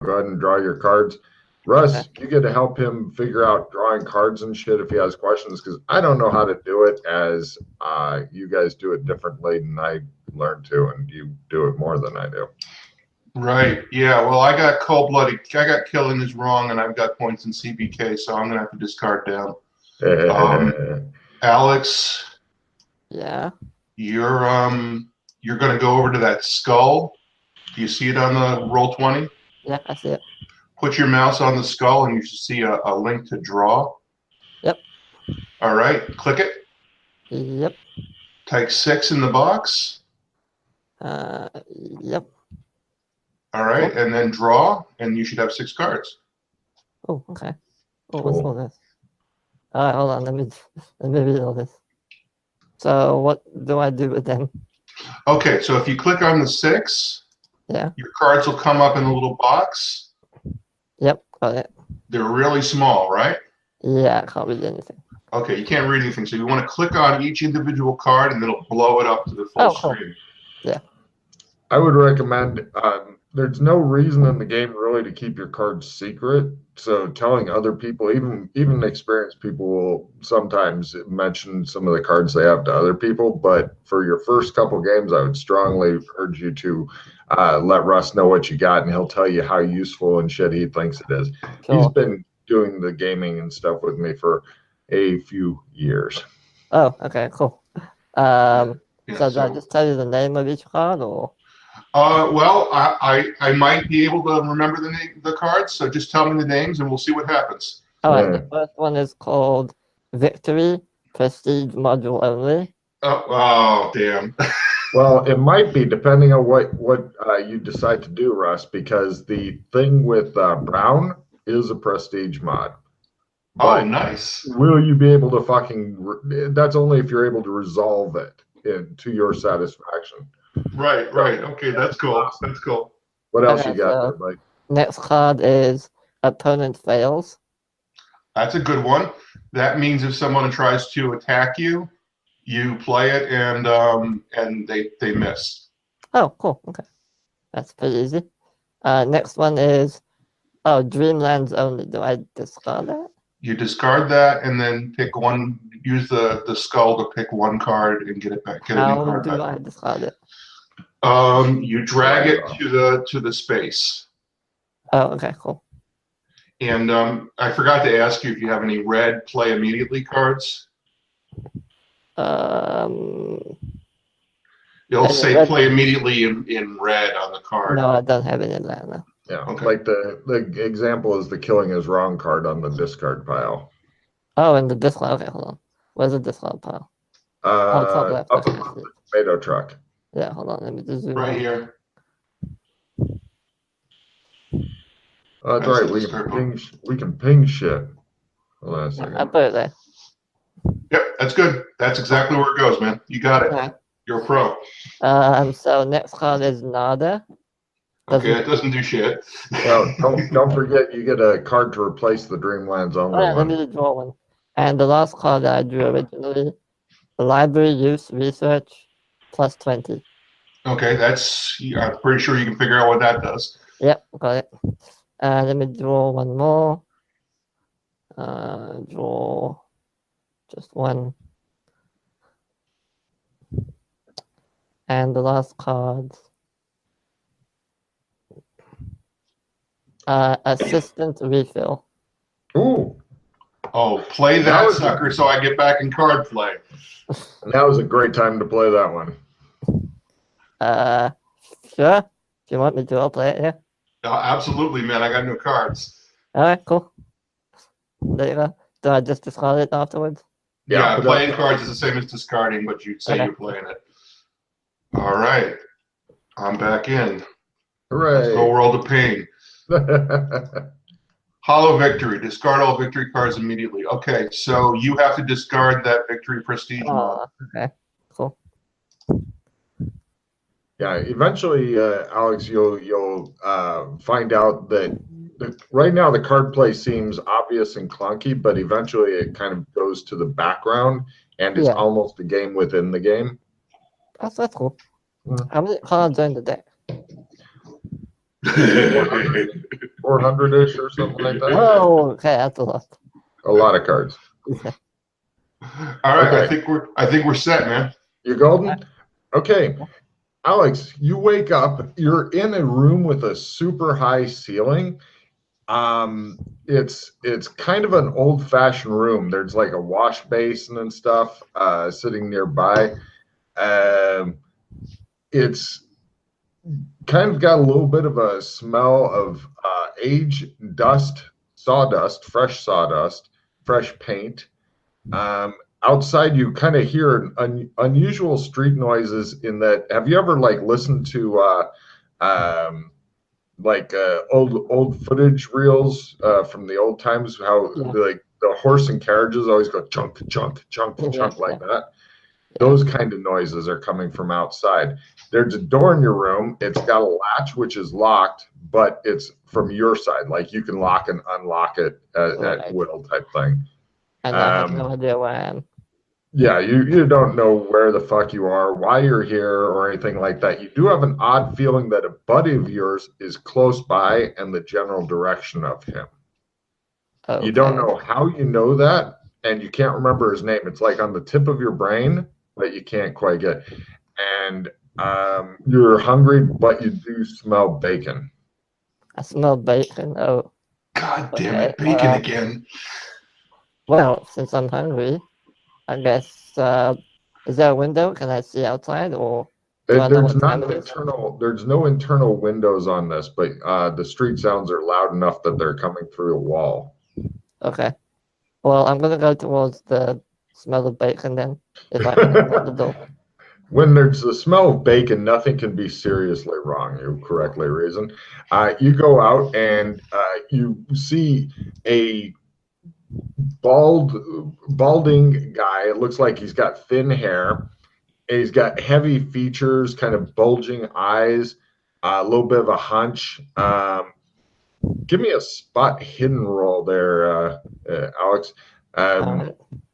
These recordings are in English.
Go ahead and draw your cards. Russ, you get to help him figure out drawing cards and shit if he has questions, because I don't know how to do it, as you guys do it differently and I learned to, and you do it more than I do. Right. Yeah. Well, I got cold-blooded. I got killing is wrong, and I've got points in CBK, so I'm gonna have to discard down. Alex. Yeah. You're gonna go over to that skull. Do you see it on the Roll20? Yeah, I see it. Put your mouse on the skull, and you should see a link to draw. Yep. All right. Click it. Yep. Type 6 in the box. Yep. All right, and then draw, and you should have 6 cards. Oh, okay. Oh, what's all this? All right, hold on. Let me read all this. So, what do I do with them? Okay, so if you click on the 6, yeah, your cards will come up in a little box. Yep, got it. They're really small, right? Yeah, I can't read anything. Okay, you can't read anything, so you want to click on each individual card, and it'll blow it up to the full screen. Yeah. I would recommend, there's no reason in the game really to keep your cards secret. So telling other people, even experienced people, will sometimes mention some of the cards they have to other people. But for your first couple games, I would strongly urge you to let Russ know what you got, and he'll tell you how useful and shit he thinks it is. Cool. He's been doing the gaming and stuff with me for a few years. Oh, okay, cool. So do I just tell you the name of each card, or? Well, I might be able to remember the cards, so just tell me the names and we'll see what happens. All right, the first one is called Victory, Prestige Module Only. Oh damn. Well, it might be, depending on what you decide to do, Russ, because the thing with Brown is a Prestige mod. But nice. Will you be able to that's only if you're able to resolve it to your satisfaction. Right. Okay, that's cool. That's cool. What else you got there, Mike? Next card is Opponent Fails. That's a good one. That means if someone tries to attack you, you play it and they miss. Oh, cool. Okay. That's pretty easy. Next one is Dreamlands Only. Do I discard that? You discard that and then pick one. Use the skull to pick one card and get it back. Get a new card. How do I discard it? You drag it to the space. Oh, okay, cool. And I forgot to ask you if you have any red play immediately cards. It'll say play immediately in red on the card. No, I don't have any of that. No. Yeah, okay. Like the example is the killing is wrong card on the discard pile. Oh, and the discard. Okay, hold on. Where's the discard pile? Top left. Up above the tomato truck. Yeah, hold on. Let me just zoom right here. That's right. We can ping shit. Hold on a second. I put it there. Yep, that's good. That's exactly where it goes, man. You got it. Okay. You're a pro. So next card is Nada. Okay, it doesn't do shit. Well, don't forget you get a card to replace the Dreamlands Only one. Let me draw one. And the last card that I drew originally, Library Use Research plus 20. Okay, I'm pretty sure you can figure out what that does. Yep, got it. Let me draw one more. Draw just one. And the last card, Assistant Refill. Ooh. Oh, play that sucker so I get back in card play. Now is a great time to play that one. Sure. If you want me to, I'll play it, yeah. Absolutely, man. I got no cards. Alright, cool. There you go. Do I just discard it afterwards? Yeah, playing cards is the same as discarding, but you'd say you're playing it. All right. I'm back in. Hooray. Let's go World of Pain. Hollow Victory. Discard all victory cards immediately. Okay, so you have to discard that Victory Prestige mod. Okay, cool. Yeah, eventually, Alex, you'll find out that right now the card play seems obvious and clunky, but eventually it kind of goes to the background and it's almost a game within the game. That's cool. How many cards are in the deck? 400-ish or something like that. Oh, okay, that's a lot. A lot of cards. All right, Okay. I think we're set, man. You golden? Okay. Alex, you wake up, you're in a room with a super high ceiling. It's kind of an old-fashioned room. There's like a wash basin and stuff sitting nearby. It's kind of got a little bit of a smell of age, dust, sawdust, fresh paint. Outside, you kind of hear unusual street noises. In that, have you ever like listened to old footage reels from the old times? How like the horse and carriages always go chunk, chunk, chunk, chunk like that. Those kind of noises are coming from outside. There's a door in your room. It's got a latch which is locked, but it's from your side. Like you can lock and unlock it at will type thing. And I have no idea where I am. Yeah, you don't know where the fuck you are, why you're here, or anything like that. You do have an odd feeling that a buddy of yours is close by and the general direction of him. Okay. You don't know how you know that, and you can't remember his name. It's like on the tip of your brain, but you can't quite get. And you're hungry, but you do smell bacon. I smell bacon. Oh. God damn it, bacon again. Well, since I'm hungry, I guess, is there a window? Can I see outside, or there's no internal windows on this, but the street sounds are loud enough that they're coming through a wall. Okay. Well, I'm gonna go towards the smell of bacon then, if I can open the door. When there's the smell of bacon, nothing can be seriously wrong. You correctly reason. You go out and you see a balding guy. It looks like he's got thin hair. And he's got heavy features, kind of bulging eyes, a little bit of a hunch. Give me a spot hidden roll there, Alex.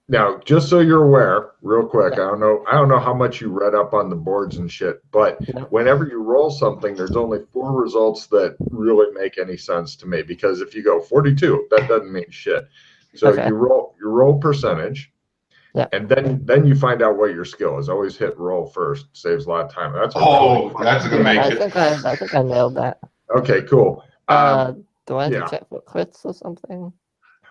Now, just so you're aware, real quick, I don't know how much you read up on the boards and shit, but whenever you roll something, there's only 4 results that really make any sense to me, because if you go 42, that doesn't mean shit. So you roll percentage, and then you find out what your skill is. Always hit roll first. Saves a lot of time. That's gonna make it. I think I nailed that. Okay, cool. Do I have to check for crits or something?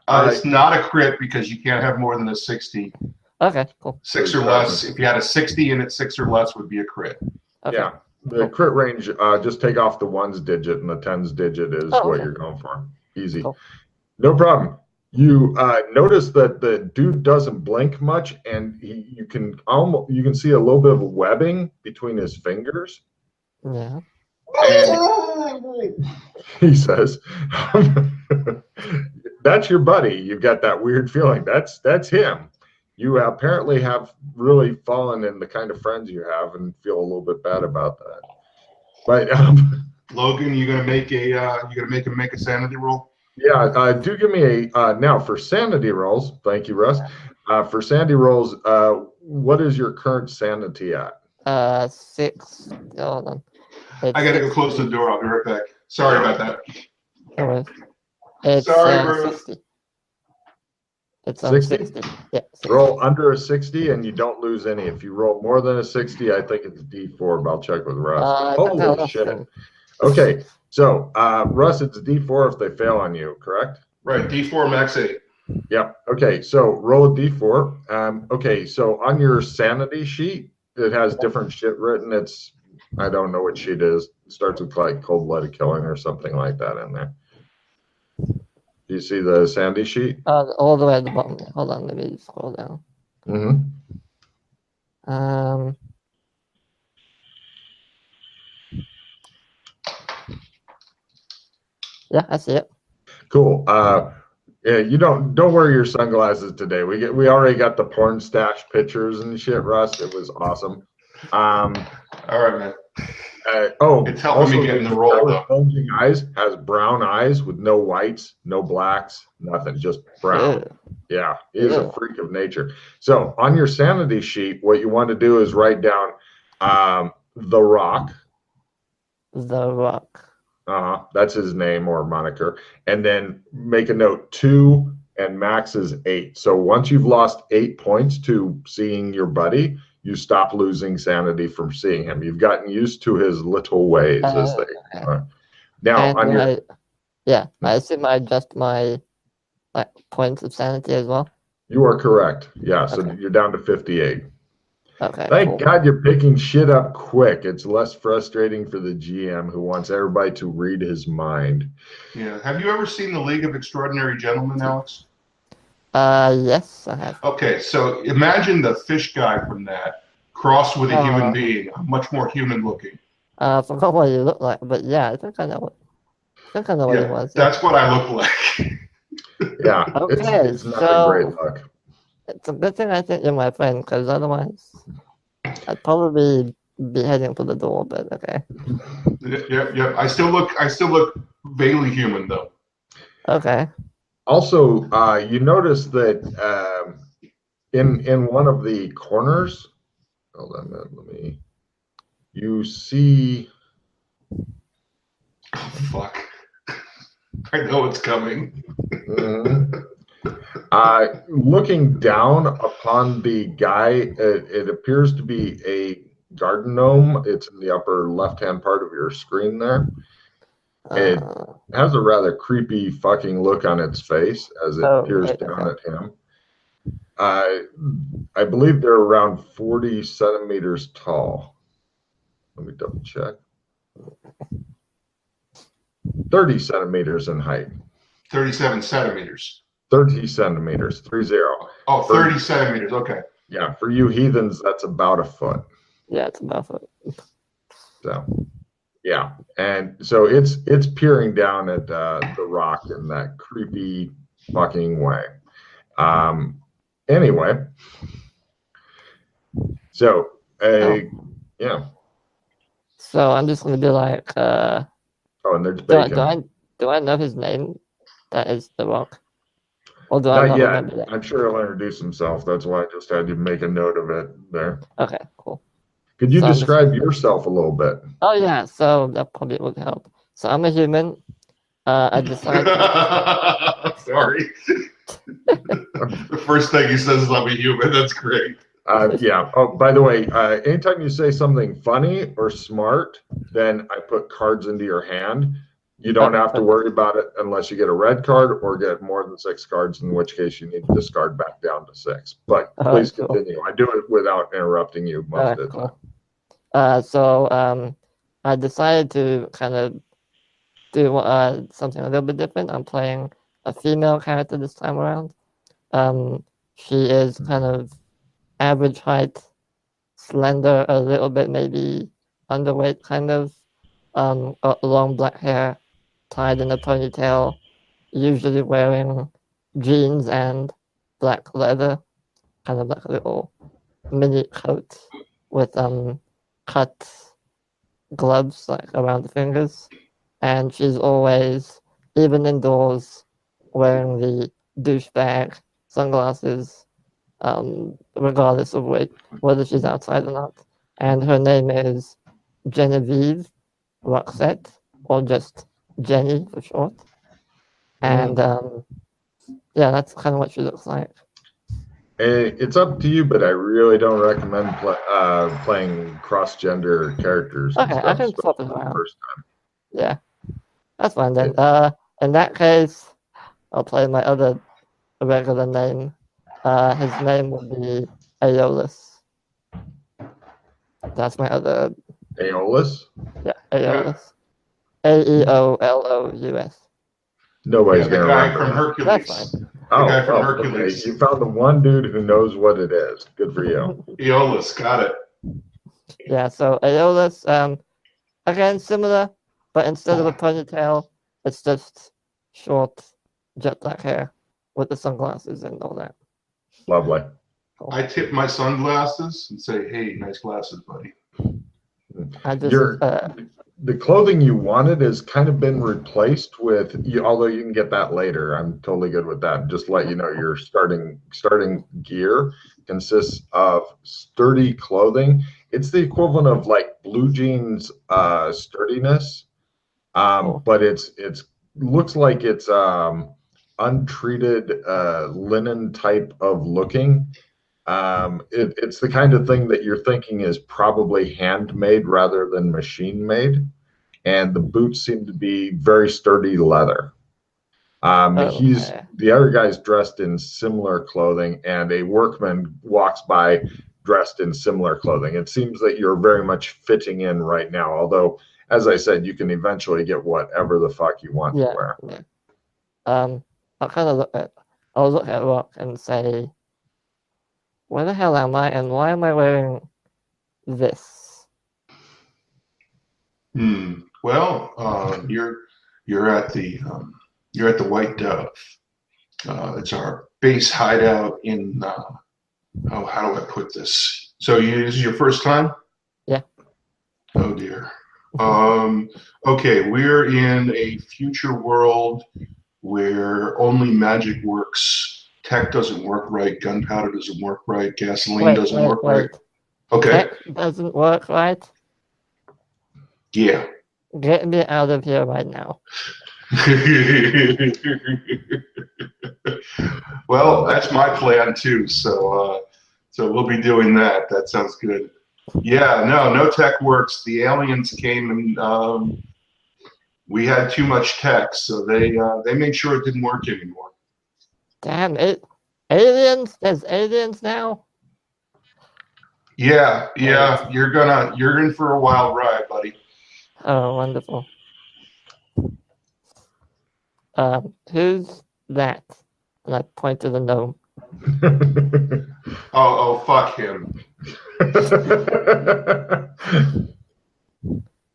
It's not a crit because you can't have more than a 60. Okay, cool. 6 or less. If you had a 60 and it's 6 or less, would be a crit. Okay. Yeah, the crit range. Just take off the 1s digit, and the 10s digit is what you're going for. Easy, no problem. You notice that the dude doesn't blink much, and you can see a little bit of a webbing between his fingers. Yeah. And he says, "That's your buddy. You've got that weird feeling. That's him. You apparently have really fallen in the kind of friends you have, and feel a little bit bad about that." But Logan, you gonna make him make a sanity roll? Yeah, do give me a now for sanity rolls. Thank you, Russ. For sanity rolls, what is your current sanity at? 6. Hold on. I gotta go close the door. I'll be right back. Sorry about that. No, it's sorry, bro. 60. It's 60? Yeah. 60. Roll under a 60 and you don't lose any. If you roll more than a 60, I think it's D4, but I'll check with Russ. Holy shit. Okay, so Russ, it's D4 if they fail on you, correct? Right, D4 max 8. Yep. Okay, so roll a D4. Okay, so on your sanity sheet, it has different shit written. I don't know what sheet it is. It starts with like cold-blooded killing or something like that in there. Do you see the sanity sheet? All the way at the bottom. Hold on, let me scroll down. Yeah, I see it. Cool. Yeah, you don't wear your sunglasses today. We already got the porn stash pictures and shit, Russ. It was awesome. All right, man. It's helping also, me get in the role though. Bulging eyes has brown eyes with no whites, no blacks, nothing, just brown. Yeah, he is a freak of nature. So on your sanity sheet, what you want to do is write down the rock. The rock. That's his name or moniker. And then make a note 2 and max is 8. So once you've lost 8 points to seeing your buddy, you stop losing sanity from seeing him. You've gotten used to his little ways, as they are. Now And on your I assume I adjust my points of sanity as well. you are correct. Yeah, so Okay. you're down to 58. Okay. Thank Cool. God you're picking shit up quick. It's less frustrating for the GM who wants everybody to read his mind. Yeah. Have you ever seen The League of Extraordinary Gentlemen, Alex? Yes, I have. Okay, so imagine the fish guy from that crossed with a human being, much more human looking. I forgot what you look like, but yeah, I think I know what he was. Yeah. That's what I look like. Yeah, Okay, it's not a great look. It's a good thing I think you're my friend, because otherwise I'd probably be heading for the door. But okay. Yep. I still look vaguely human though. Okay. Also, you notice that in one of the corners, hold on a minute, you see. Oh, fuck. I know it's coming. Looking down upon the guy, it appears to be a garden gnome. It's in the upper left-hand part of your screen there. It has a rather creepy fucking look on its face as it peers down at him. I believe they're around 40 centimeters tall. Let me double check. 30 centimeters in height. 37 centimeters. 30 centimeters, 30. Oh, 30 centimeters, okay. Yeah, for you heathens, that's about a foot. Yeah, it's about a foot. So, yeah. And so it's peering down at the rock in that creepy fucking way. Anyway. So, yeah. So I'm just going to be like, and there's bacon. Do I know his name? That is the rock. Or do Not I not yet. remember that? I'm sure he'll introduce himself. That's why I just had to make a note of it there. Okay, cool. Could you describe yourself a little bit? Oh, yeah. So that probably would help. So I'm a human. I decided. Sorry. The first thing he says is I'm a human. That's great. Yeah. Oh, by the way, anytime you say something funny or smart, then I put cards into your hand. You don't have to worry about it unless you get a red card or get more than 6 cards, in which case you need to discard back down to 6. But please continue. I do it without interrupting you most of the time. So I decided to kind of do something a little bit different. I'm playing a female character this time around. She is kind of average height, slender, a little bit maybe underweight, kind of, long black hair, tied in a ponytail, usually wearing jeans and black leather, kind of like a little mini coat with cut gloves like around the fingers, and she's always, even indoors, wearing the douchebag sunglasses, regardless of whether she's outside or not. And her name is Genevieve Roxette, or just Jenny for short. And yeah, that's kind of what she looks like. It's up to you, but I really don't recommend playing cross-gender characters. Okay, I can swap it around. First time. Yeah, that's fine then. In that case, I'll play my other regular name. His name would be Aeolus. That's my other. Aeolus? Yeah, Aeolus. Aeolous. Nobody's the gonna guy remember. From Hercules. That's fine. The guy from Hercules. Okay. You found the one dude who knows what it is. Good for you. Aeolus, got it. Yeah, so Aeolus, again, similar, but instead of a ponytail, it's just short, jet black hair with the sunglasses and all that. Lovely. Cool. I tip my sunglasses and say, hey, nice glasses, buddy. The clothing you wanted has kind of been replaced with, although you can get that later. I'm totally good with that. Just let you know your starting gear consists of sturdy clothing. It's the equivalent of like blue jeans sturdiness, Oh, But it's looks like it's untreated linen type of looking. It's the kind of thing that you're thinking is probably handmade rather than machine made, and the boots seem to be very sturdy leather. He's okay. the other guy's dressed in similar clothing, and a workman walks by dressed in similar clothing. It seems that you're very much fitting in right now, although, as I said, you can eventually get whatever the fuck you want to Yeah, wear. yeah. Um, I'll kind of I'll look at Rock and say, where the hell am I, and why am I wearing this? Well, you're at the White Dove. It's our base hideout in. Oh, how do I put this? So this is your first time? Yeah. Oh dear. Okay, we're in a future world where only magic works. Tech doesn't work right. Gunpowder doesn't work right. Gasoline doesn't work right. Wait. Okay. Tech doesn't work right? Yeah. Get me out of here right now. Well, that's my plan too. So we'll be doing that. That sounds good. Yeah, no tech works. The aliens came and we had too much tech, so they made sure it didn't work anymore. Damn it. Aliens? There's aliens now? Yeah, you're in for a wild ride, buddy. Oh, wonderful. Who's that? And I point to the gnome. Oh, fuck him.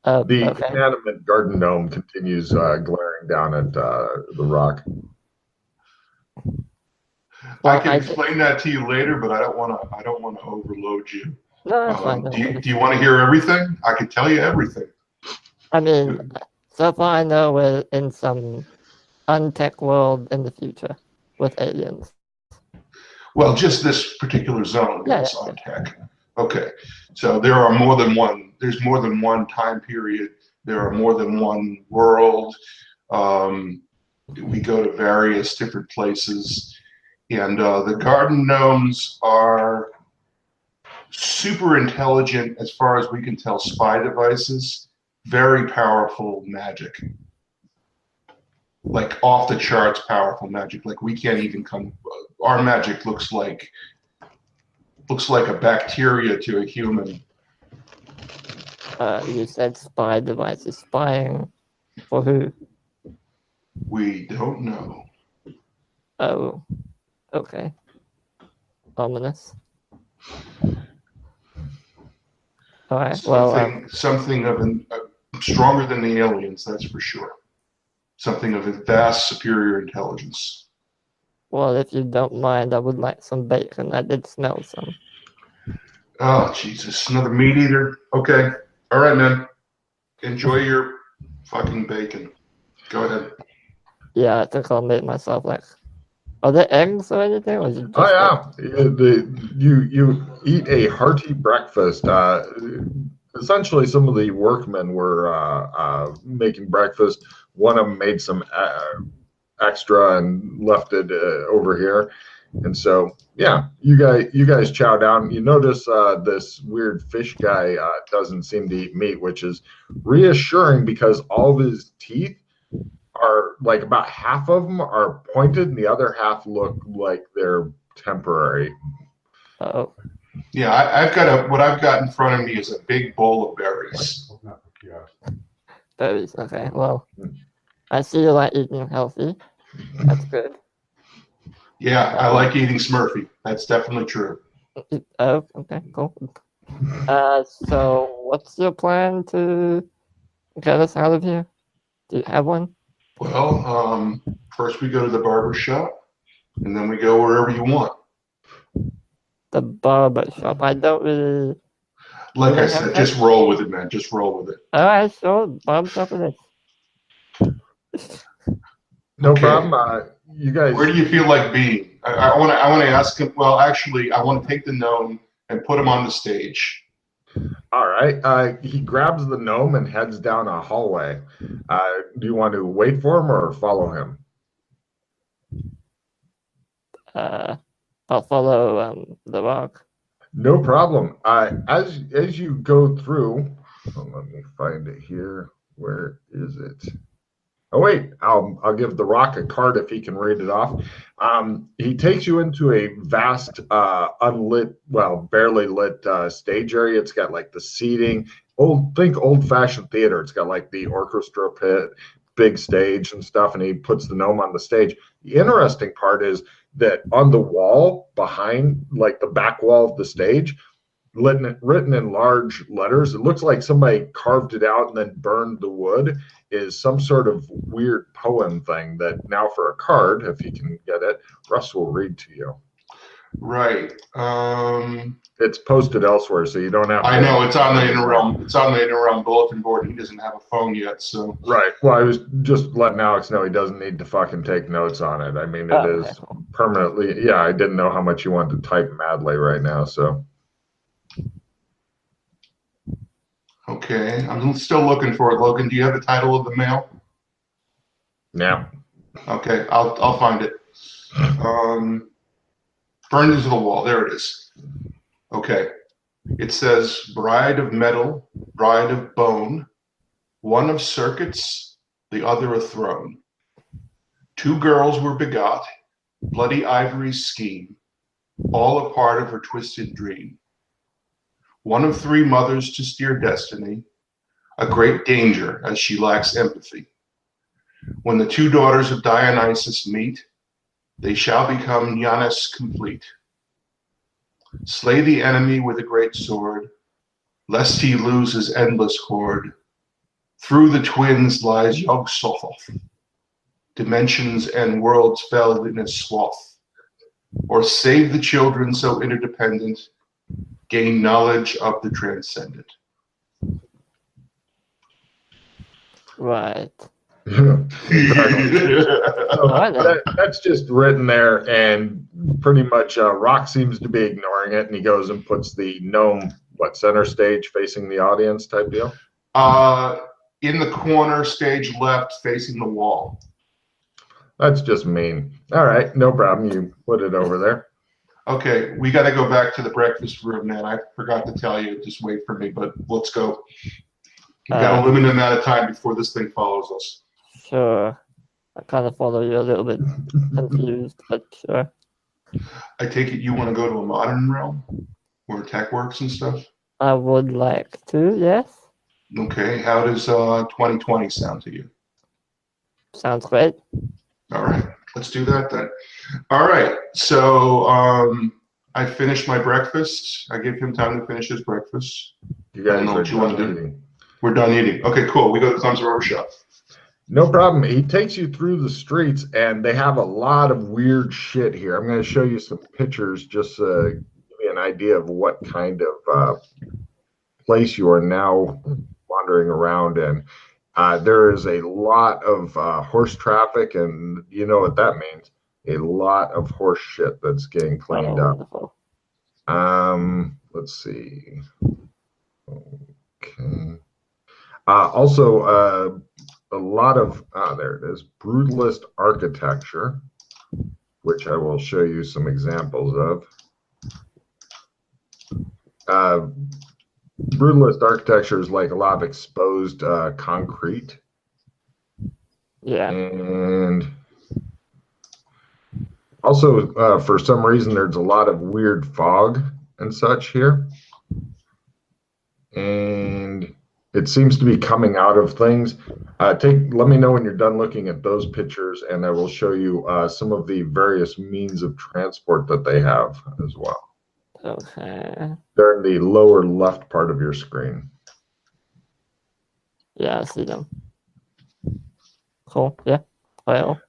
The Okay. inanimate garden gnome continues glaring down at the rock. I can explain that to you later, but I don't want to overload you. No, that's fine. Do you want to hear everything? I can tell you everything. I mean, so far I know we're in some untech world in the future with aliens. Well, just this particular zone is Yeah. on tech. Okay, so there are more than one. There's more than one time period. There are more than one world. We go to various different places, and the garden gnomes are super intelligent, as far as we can tell, spy devices. Very powerful magic, like off the charts powerful magic. Like we can't even come. Our magic looks like a bacteria to a human. You said spy devices. Spying for who? We don't know. Oh, okay. Ominous. All right. Something of stronger than the aliens, that's for sure. Something of a vast superior intelligence. Well, if you don't mind, I would like some bacon. I did smell some. Oh, Jesus. Another meat eater? Okay. All right, man. Enjoy your fucking bacon. Go ahead. Yeah, I think I'll make myself like. Are there eggs or anything? Or is it just Oh yeah, you eat a hearty breakfast. Essentially, some of the workmen were making breakfast. One of them made some extra and left it over here. And so, yeah, you guys chow down. You notice this weird fish guy doesn't seem to eat meat, which is reassuring because all of his teeth are like about half of them are pointed, and the other half look like they're temporary. Oh. Yeah, I've got what I've got in front of me is a big bowl of berries. Berries. Okay. Well, I see you like eating healthy. That's good. Yeah, I like eating Smurfy. That's definitely true. Oh, okay, cool. So what's your plan to get us out of here? Do you have one? Well, first we go to the barber shop, and then we go wherever you want. The barber shop. I don't really. Like I said, just roll with it, man. Just roll with it. All right, sure. Barber shop it is. No problem. You guys. Where do you feel like being? I want to ask him. Well, actually, I want to take the gnome and put him on the stage. All right. He grabs the gnome and heads down a hallway. Do you want to wait for him or follow him? I'll follow the rock. No problem. As you go through, let me find it here. Where is it? Oh wait, I'll give the rock a card if he can read it off. He takes you into a vast, unlit, well, barely lit stage area. It's got like the seating, old-fashioned theater. It's got like the orchestra pit, big stage and stuff, and he puts the gnome on the stage. The interesting part is that on the wall behind, like the back wall of the stage, written in large letters. It looks like somebody carved it out and then burned the wood. Is some sort of weird poem thing that now for a card, if you can get it, Russ will read to you. Right. It's posted elsewhere, so you don't have to. I know it's on the Inner Realm. It's on the Inner Realm bulletin board. He doesn't have a phone yet, so. Right. Well, I was just letting Alex know he doesn't need to fucking take notes on it. I mean, it is permanently. Yeah, I didn't know how much you wanted to type madly right now, so. Okay, I'm still looking for it, Logan. Do you have the title of the mail? Yeah. Okay, I'll find it. Burned into the wall. There it is. Okay. It says, bride of metal, bride of bone, one of circuits, the other a throne. Two girls were begot, bloody ivory's scheme, all a part of her twisted dream. One of three mothers to steer destiny, a great danger as she lacks empathy. When the two daughters of Dionysus meet, they shall become Janus complete. Slay the enemy with a great sword, lest he lose his endless hoard. Through the twins lies Yog-Sothoth, dimensions and worlds fell in a swath. Or save the children so interdependent, gain knowledge of the transcendent. Right. That's just written there, and pretty much Rock seems to be ignoring it, and he goes and puts the gnome, center stage facing the audience type deal? In the corner, stage left, facing the wall. That's just mean. All right, no problem. You put it over there. Okay, we got to go back to the breakfast room, man. I forgot to tell you. Just wait for me, but let's go. We've got a limited amount of time before this thing follows us. Sure. I kind of follow you a little bit confused, but sure. I take it you want to go to a modern realm where tech works and stuff? I would like to, yes. Okay, how does 2020 sound to you? Sounds great. All right, let's do that then. All right, so I finished my breakfast. I gave him time to finish his breakfast. You guys know are what you want to done do. eating. We're done eating. Okay, cool. We go to Clemson Barber Shop. No problem. He takes you through the streets, and they have a lot of weird shit here. I'm going to show you some pictures just to give you an idea of what kind of place you are now wandering around in. There is a lot of horse traffic, and you know what that means. A lot of horse shit that's getting cleaned up. Let's see. Okay. Also, a lot of, there it is, brutalist architecture, which I will show you some examples of. Brutalist architecture is like a lot of exposed concrete. Yeah. And also, for some reason, there's a lot of weird fog and such here. And it seems to be coming out of things. Let me know when you're done looking at those pictures, and I will show you some of the various means of transport that they have as well. Okay. They're in the lower left part of your screen. Yeah, I see them. Cool. Yeah. Well.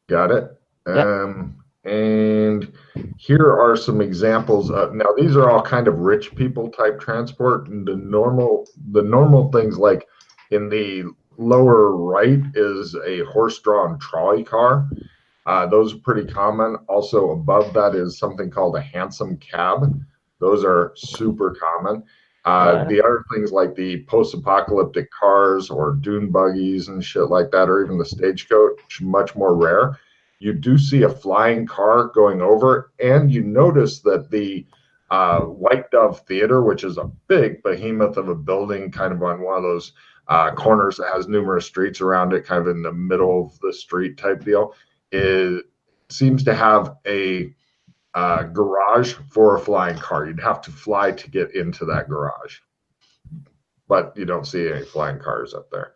Got it. Yep. And here are some examples of, now these are all kind of rich people type transport, and the normal things, like in the lower right is a horse-drawn trolley car. Those are pretty common. Also above that is something called a hansom cab. Those are super common. Alright. The other things like the post-apocalyptic cars or dune buggies and shit like that, or even the stagecoach, much more rare. You do see a flying car going over, and you notice that the White Dove Theater, which is a big behemoth of a building, kind of on one of those corners that has numerous streets around it, kind of in the middle of the street type deal, is seems to have a garage for a flying car. You'd have to fly to get into that garage, but you don't see any flying cars up there.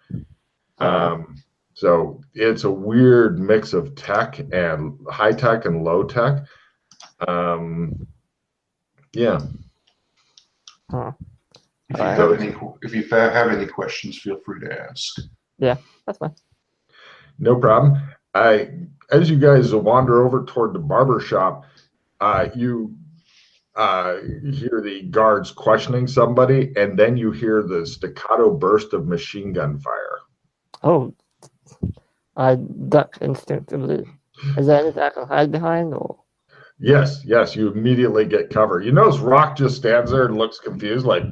So it's a weird mix of tech and high tech and low tech. Yeah. Huh. If you have any questions, feel free to ask. Yeah, that's fine. No problem. As you guys wander over toward the barber shop, you hear the guards questioning somebody, and then you hear the staccato burst of machine gun fire. Oh, I duck instinctively. Is there anything I can hide behind, or? Yes, you immediately get cover. You notice Rock just stands there and looks confused, like,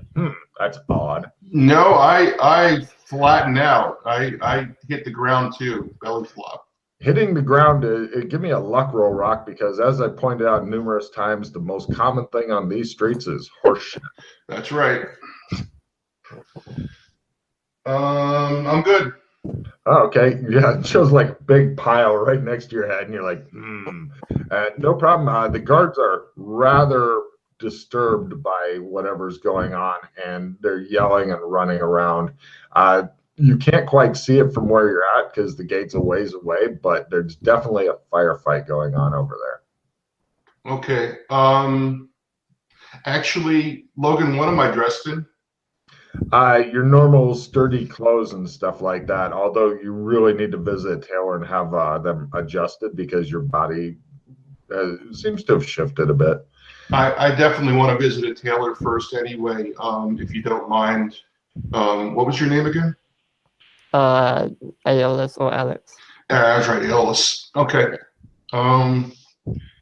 that's odd. No, I flatten out. I hit the ground too, belly flop. Hitting the ground, give me a luck roll, Rock, because as I pointed out numerous times, the most common thing on these streets is horseshit. That's right. I'm good. Oh, okay. Yeah, it shows like a big pile right next to your head, and you're like, no problem. The guards are rather disturbed by whatever's going on, and they're yelling and running around. You can't quite see it from where you're at because the gate's a ways away, but there's definitely a firefight going on over there. Okay. Actually, Logan, what am I dressed in? Your normal sturdy clothes and stuff like that, although you really need to visit a tailor and have them adjusted because your body seems to have shifted a bit. I definitely want to visit a tailor first anyway, if you don't mind. What was your name again? Aeolus or Alex. That's right, Aeolus. Okay.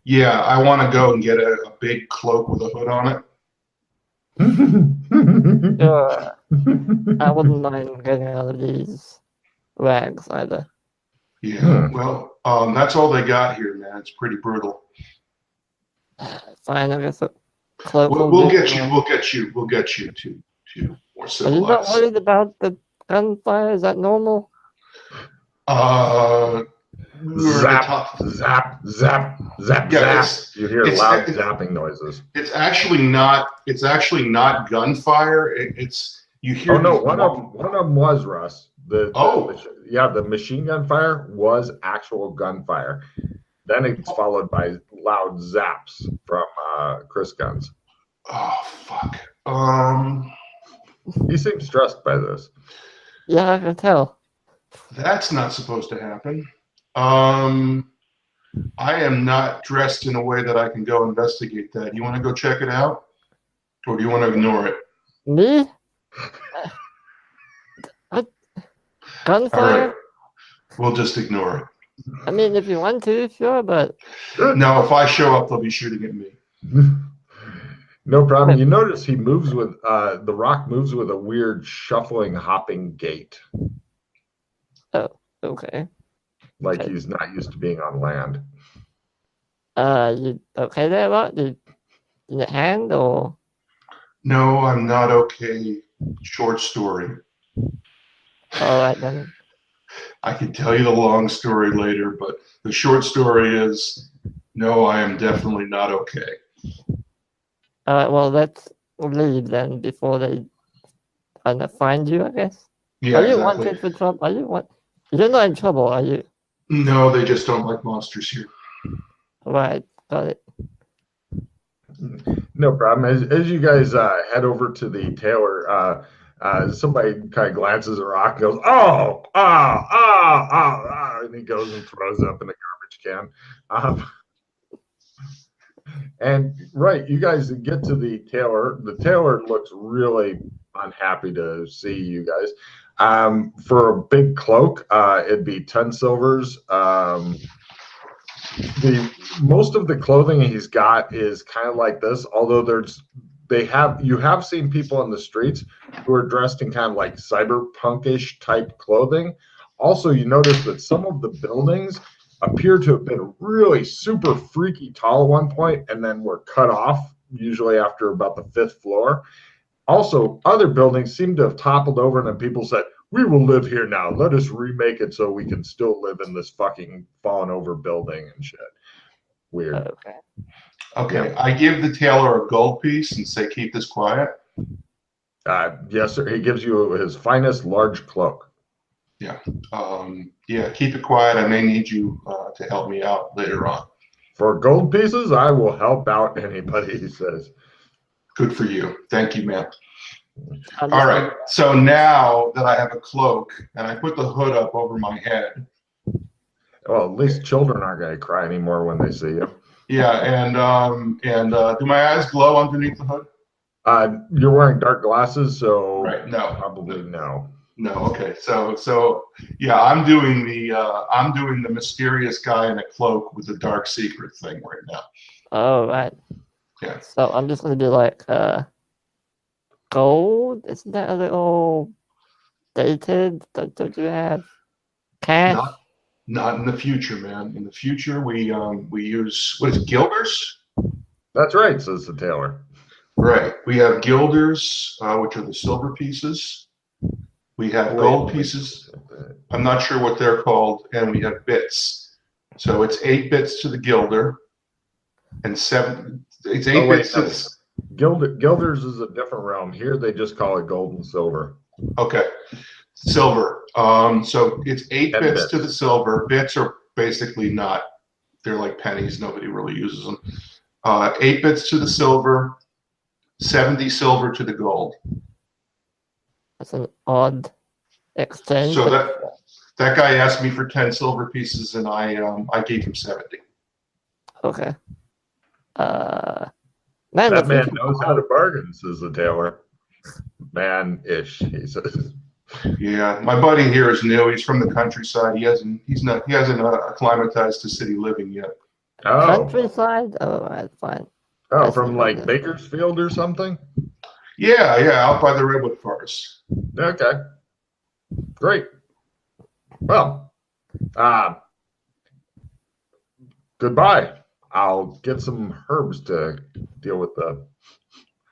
Yeah, I want to go and get a big cloak with a hood on it. Sure. I wouldn't mind getting out of these rags either. Yeah, well, that's all they got here, man. It's pretty brutal. Fine, I guess a cloak. We'll get you to more Are you civilized. not worried about the gunfire? Is that normal? Zap, zap, zap, zap, Yeah, zap. You hear loud zapping noises. It's actually not gunfire. You hear. Oh no, one of them was Russ. The machine gun fire was actual gunfire. Then it's followed by loud zaps from Chris guns. Oh fuck. He seems stressed by this. Yeah, I can tell. That's not supposed to happen. I am not dressed in a way that I can go investigate that. You want to go check it out? Or do you want to ignore it? Me? Gunfire? All right. We'll just ignore it. I mean, if you want to, sure, but... No, if I show up, they'll be shooting at me. No problem. You notice he moves with, the Rock moves with a weird shuffling, hopping gait. Oh, okay. Like he's not used to being on land. You okay there, Rock? Did it hand or? No, I'm not okay. Short story. All right then. I can tell you the long story later, but the short story is, no, I am definitely not okay. All right, well, let's leave then before they find you, I guess. Yeah, are you exactly. wanted for trouble? You're not in trouble, are you? No, they just don't like monsters here. Right, got it. No problem. As you guys head over to the tailor, somebody kind of glances at Rock and goes, oh, and he goes and throws up in a garbage can. And right, you guys get to the tailor. The tailor looks really unhappy to see you guys. For a big cloak, it'd be 10 silvers. Most of the clothing he's got is kind of like this, although you have seen people in the streets who are dressed in kind of like cyberpunkish type clothing. Also, you notice that some of the buildings appear to have been really super freaky tall at one point and then were cut off, usually after about the fifth floor. Also, other buildings seem to have toppled over, and then people said, "We will live here now. Let us remake it so we can still live in this fucking fallen over building and shit." Weird. Okay. Okay, Yeah. I give the tailor a gold piece and say, keep this quiet. Yes, sir. He gives you his finest large cloak. Yeah, keep it quiet. I may need you to help me out later on. For gold pieces, I will help out anybody, he says. Good for you. Thank you, man. I'm All just right, so now that I have a cloak and I put the hood up over my head. Well, at least children aren't going to cry anymore when they see you. Yeah, and do my eyes glow underneath the hood? You're wearing dark glasses, so Right. No. probably no. No. Okay. So yeah, I'm doing the mysterious guy in a cloak with the dark secret thing right now. Oh, right. Yeah. So I'm just gonna do like gold. Isn't that a little dated? Don't you have cash? Not in the future, man. In the future, we use, what is it, guilders? That's right, says the tailor. Right. We have guilders, which are the silver pieces. We have gold pieces. I'm not sure what they're called, and we have bits. So it's 8 bits to the guilder, and 7. It's 8 bits to the. Gilders is a different realm. Here they just call it gold and silver. Okay, silver. So it's 8 bits to the silver. Bits are basically not. They're like pennies. Nobody really uses them. 8 bits to the silver. 70 silver to the gold. That's an odd exchange. So that guy asked me for 10 silver pieces, and I gave him 70. Okay. That man knows how to bargain, says the tailor. Man-ish, he says. Yeah, my buddy here is new. He's from the countryside. He hasn't acclimatized to city living yet. Oh. Countryside? Oh, that's fine. Oh, from like Bakersfield or something? Yeah, out by the redwood forest. Okay. Great. Well, goodbye. I'll get some herbs to deal with the.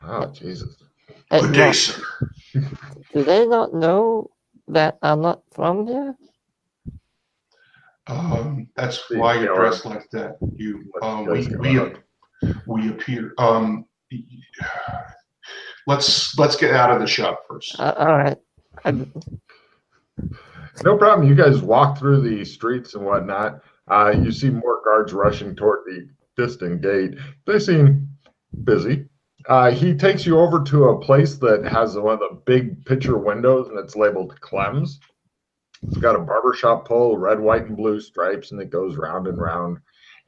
Oh, Jesus. Hey, Good day, sir. Do they not know that I'm not from here? That's why you're dressed like that. We appear. Let's get out of the shop first. All right. No problem. You guys walk through the streets and whatnot. You see more guards rushing toward the distant gate. They seem busy. He takes you over to a place that has one of the big picture windows, and it's labeled Clem's. It's got a barbershop pole, red, white, and blue stripes, and it goes round and round.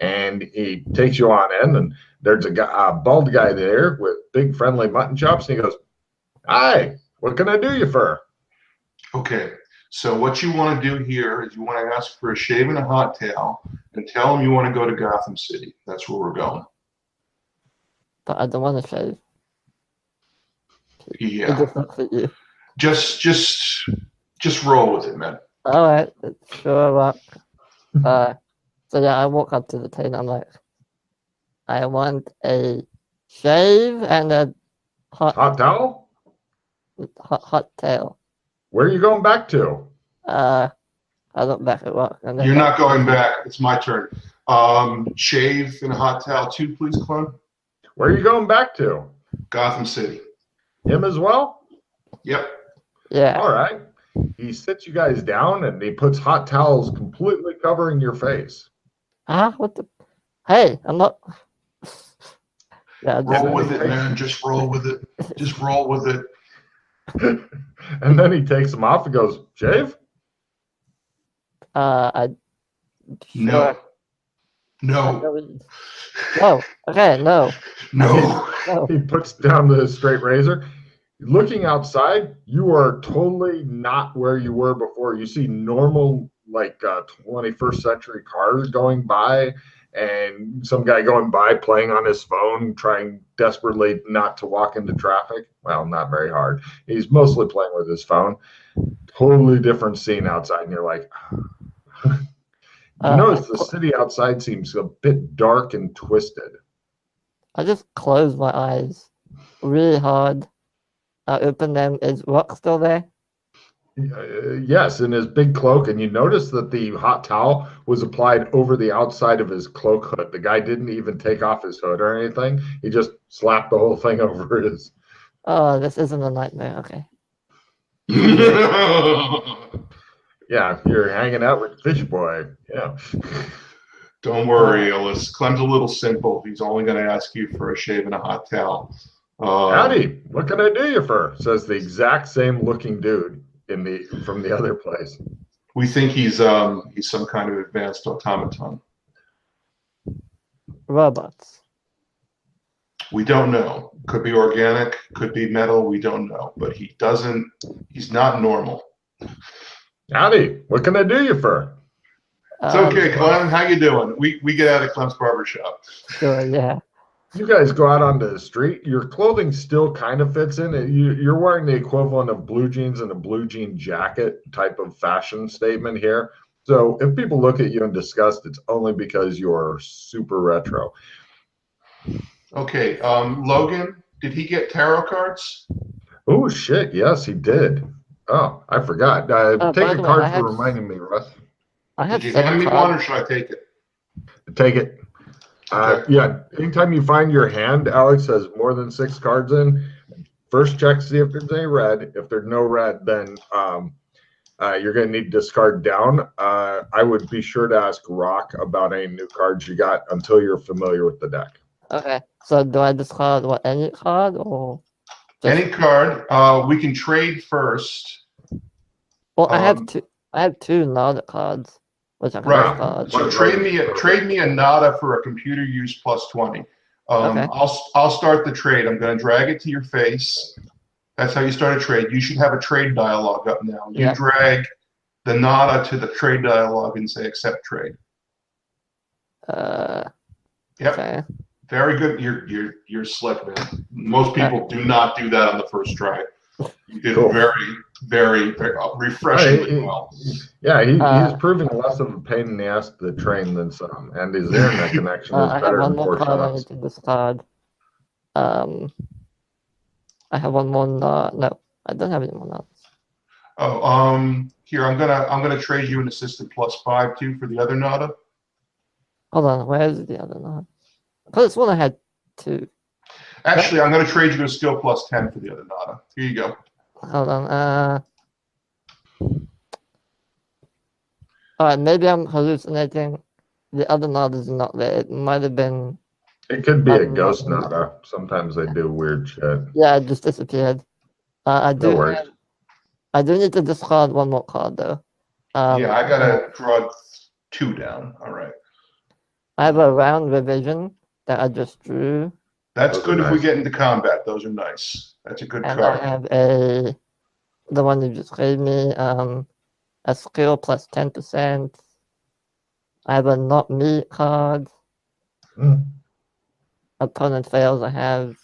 And he takes you on in, and there's a bald guy there with big friendly mutton chops, and he goes, "Hi, what can I do you for?" Okay, so what you want to do here is you want to ask for a shave and a hot towel, and tell him you want to go to Gotham City. That's where we're going. But I don't want to shave. Yeah. It just looks at you. Just roll with it, man. All right, sure. Rock. So yeah, I walk up to the table. I'm like, I want a shave and a hot towel. Hot tail. Where are you going back to? I look back at Rock. You're not going back. It's my turn. Shave and a hot towel too, please, Clem. Where are you going back to? Gotham City. Him as well? Yep. Yeah. All right. He sits you guys down and he puts hot towels completely covering your face. What the? Hey, I'm not. Yeah, roll with it, man. Just roll with it. Just roll with it. And then he takes them off and goes, "Shave?" No. No. Okay, no. No. He puts down the straight razor. Looking outside, you are totally not where you were before. You see normal, like 21st century cars going by, and some guy going by playing on his phone, trying desperately not to walk into traffic. Well, not very hard. He's mostly playing with his phone. Totally different scene outside, and you're like, you notice the city outside seems a bit dark and twisted. I just closed my eyes really hard. I opened them. Is Rock still there? Yes, in his big cloak, and you notice that the hot towel was applied over the outside of his cloak hood. The guy didn't even take off his hood or anything. He just slapped the whole thing over his. Oh, this isn't a nightmare. Okay. Yeah, you're hanging out with Fish Boy. Yeah. Don't worry, Ellis. Clem's a little simple. He's only going to ask you for a shave and a hot towel. Howdy, what can I do you for? Says the exact same looking dude from the other place. We think he's some kind of advanced automaton. Robots. We don't know. Could be organic, could be metal, we don't know. But he's not normal. Howdy, what can I do you for? It's okay, Clem. How you doing? We get out of Clem's barbershop. Sure, yeah. You guys go out onto the street. Your clothing still kind of fits in. You're wearing the equivalent of blue jeans and a blue jean jacket type of fashion statement here. So if people look at you in disgust, it's only because you're super retro. Okay, Logan, did he get tarot cards? Oh, shit. Yes, he did. Oh, I forgot. Take a card for reminding me, Russ. Did you hand me one, or should I take it? Take it. Okay. Yeah, anytime you find your hand, Alex, has more than 6 cards in, first check to see if there's any red. If there's no red, then you're going to need to discard down. I would be sure to ask Rock about any new cards you got until you're familiar with the deck. Okay, so do I discard any card or any card? We can trade first. Well, I have two Nada cards, which I can discard. So trade me a Nada for a computer use plus 20. Okay. I'll start the trade. I'm going to drag it to your face. That's how you start a trade. You should have a trade dialog up now. You drag the Nada to the trade dialog and say accept trade. Yep. Okay. Very good. You're slick, man. Most people do not do that on the first try. You did very refreshingly well. Yeah, he's proving less of a pain in the ass to train than some, and his internet connection is better than 4 shots. I need to discard. I have one more. No, I don't have any more nods. Oh, here I'm gonna trade you an assistant plus 5 too for the other Nada. Hold on, where is the other Nada? Because this one I had 2. Actually, I'm going to trade you a skill plus 10 for the other Nada. Here you go. Hold on. All right, maybe I'm hallucinating. The other Nada is not there. It might have been. It could be a ghost Nada. Sometimes they do weird shit. Yeah, it just disappeared. I do need to discard one more card though. Yeah, I gotta draw 2 down. All right. I have a round revision that I just drew. That's good if we get into combat. Those are nice. That's a good card. I have the one you just gave me, a skill plus 10%. I have a not me card. Opponent fails. I have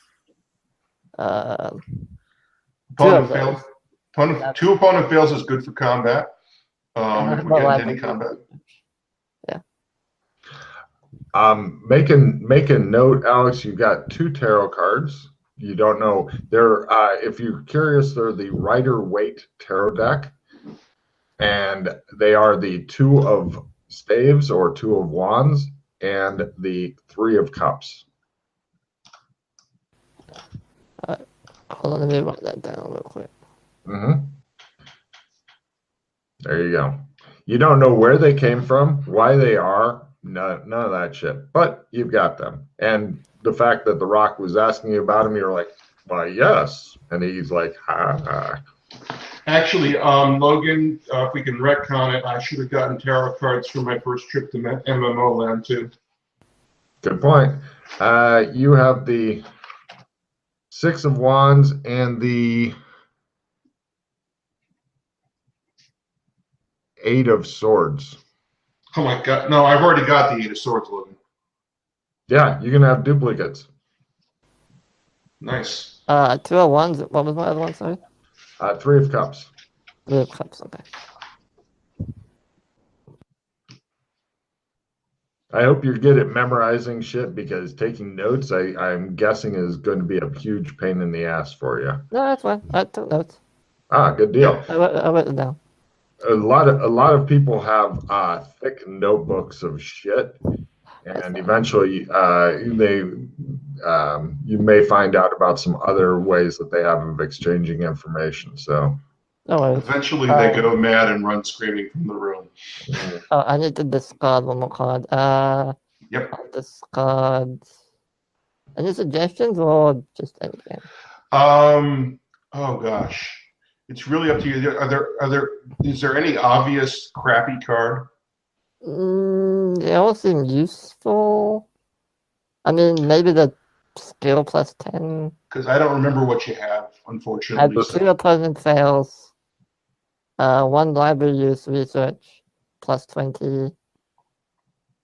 two opponent fails is good for combat. If we get into any combat. Making note, Alex, you've got 2 tarot cards. You don't know. They're if you're curious, they're the Rider-Waite tarot deck. And they are the 2 of staves or 2 of wands and the 3 of cups. Hold on, let me write that down real quick. There you go. You don't know where they came from, why they are. None of that shit. But you've got them. And the fact that The Rock was asking you about him, you're like, why, yes. And he's like, ha, ha. Actually, Logan, if we can retcon it, I should have gotten tarot cards for my first trip to MMO land, too. Good point. You have the 6 of wands and the 8 of swords. Oh my God! No, I've already got the 8 of swords, Logan. Yeah, you can have duplicates. Nice. 201s. What was my other one? Sorry. 3 of cups. 3 of cups. Okay. I hope you're good at memorizing shit because taking notes, I'm guessing, is going to be a huge pain in the ass for you. No, that's fine. I took notes. Good Yeah. deal. I wrote it down. A lot of people have thick notebooks of shit, That's and fine. eventually you may find out about some other ways that they have of exchanging information. So No worries. Eventually, they go mad and run screaming from the room. Oh, I need to discard one more card. Yep. I'll discard. Any suggestions or just anything? Oh gosh, it's really up to you. Is there any obvious crappy card? They all seem useful. I mean, maybe the skill plus 10. Because I don't remember what you have, Add unfortunately. 2 opponent fails. 1 library use research plus 20.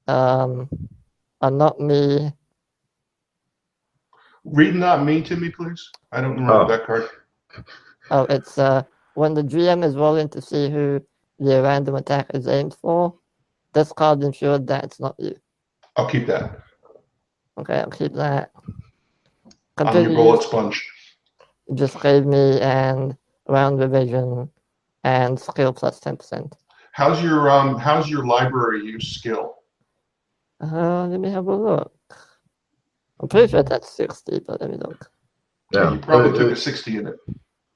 Not me. Read not me to me, please. I don't remember that card. Oh, it's when the GM is rolling to see who the random attack is aimed for. This card ensures that it's not you. I'll keep that. Okay, I'll keep that. I'm your bullet sponge. Just gave me and round revision and skill plus 10%. How's your library use skill? Let me have a look. I'm pretty sure that's 60, but let me look. Yeah, you probably took a 60 in it.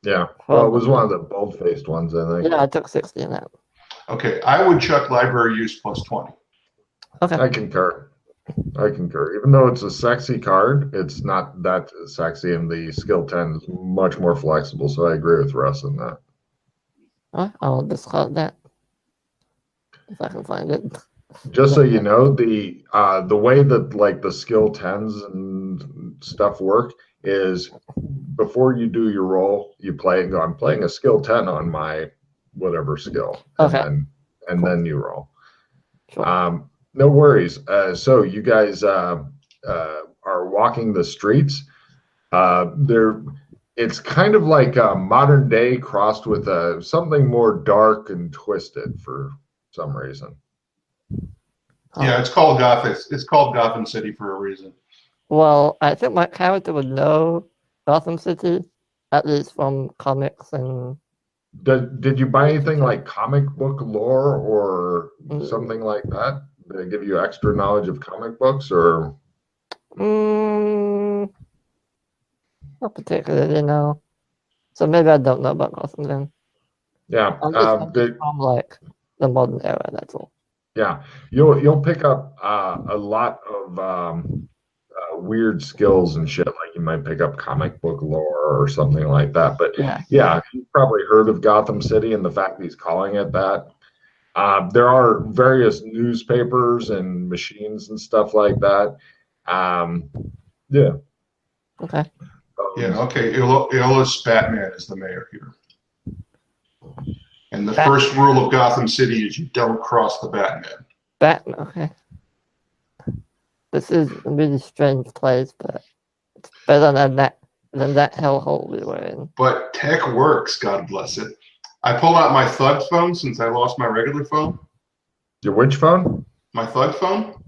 Yeah, well, it was one of the bold-faced ones, I think. Yeah, I took 60 in that. Okay, I would chuck library use plus 20. Okay. I concur. Even though it's a sexy card, it's not that sexy, and the skill 10 is much more flexible. So I agree with Russ on that. All right, I'll discard that if I can find it. Just so you know, the way that like the skill 10s and stuff work is before you do your roll, you play and go, I'm playing a skill 10 on my whatever skill, and then you roll. Sure. No worries. So you guys are walking the streets. It's kind of like modern day crossed with something more dark and twisted for some reason. Yeah, it's called Gotham. It's called Gotham City for a reason. Well, I think my character would know Gotham City, at least from comics and. Did you buy anything like comic book lore or something like that? Did they give you extra knowledge of comic books or? Not particularly, no. So maybe I don't know about Gotham then. Yeah. I'm just from like the modern era. That's all. Yeah, you'll pick up a lot of weird skills and shit. Like you might pick up comic book lore or something like that. But yeah, you've probably heard of Gotham City and the fact that he's calling it that. There are various newspapers and machines and stuff like that. Yeah. Okay. Yeah. Okay. Illis Batman is the mayor here. And the first rule of Gotham City is you don't cross the Batman. Batman, okay. This is a really strange place, but it's better than that hellhole we were in. But tech works, God bless it. I pulled out my thug phone since I lost my regular phone. Your which phone? My thug phone.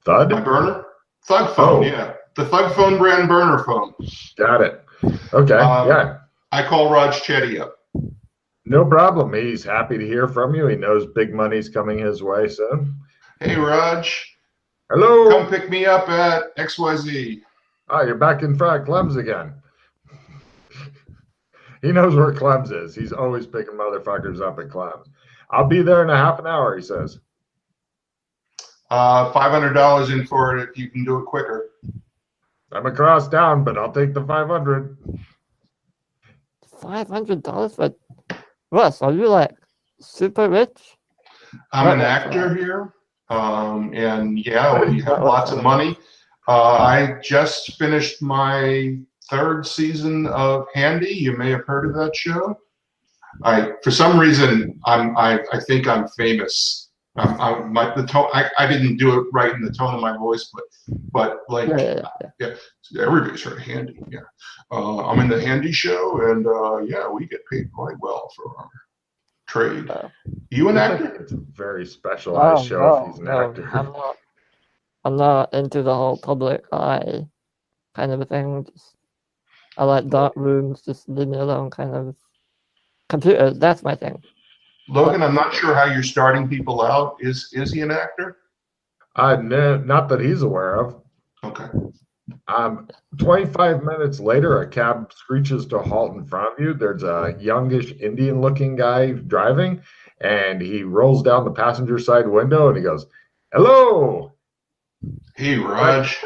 Thud? My burner? Thug phone, yeah. The thug phone brand burner phone. Got it. Okay, yeah. I call Raj Chetty up. No problem. He's happy to hear from you. He knows big money's coming his way soon. Hey, Raj. Hello. Come pick me up at XYZ. Oh, you're back in front of Clem's again. He knows where Clem's is. He's always picking motherfuckers up at Clem's. I'll be there in a half an hour, he says. $500 in for it if you can do it quicker. I'm across town, but I'll take the $500. $500 for Russ? Are you like super rich? I'm an actor here, and yeah, we have lots of money. I just finished my 3rd season of Handy. You may have heard of that show. For some reason, I think I'm famous The tone. I didn't do it right in the tone of my voice, but like, yeah, everybody's heard of handy. Yeah, I'm in the handy show, and yeah, we get paid quite well for our trade. You an actor? It's a very specialized show if he's an actor. I'm not into the whole public eye kind of a thing. I like dark rooms, just leave me alone kind of. Computers, that's my thing. Logan, I'm not sure how you're starting people out. Is he an actor? No, not that he's aware of. Okay. 25 minutes later, a cab screeches to a halt in front of you. There's a youngish Indian-looking guy driving, and he rolls down the passenger side window and he goes, "Hello." Hey, Raj.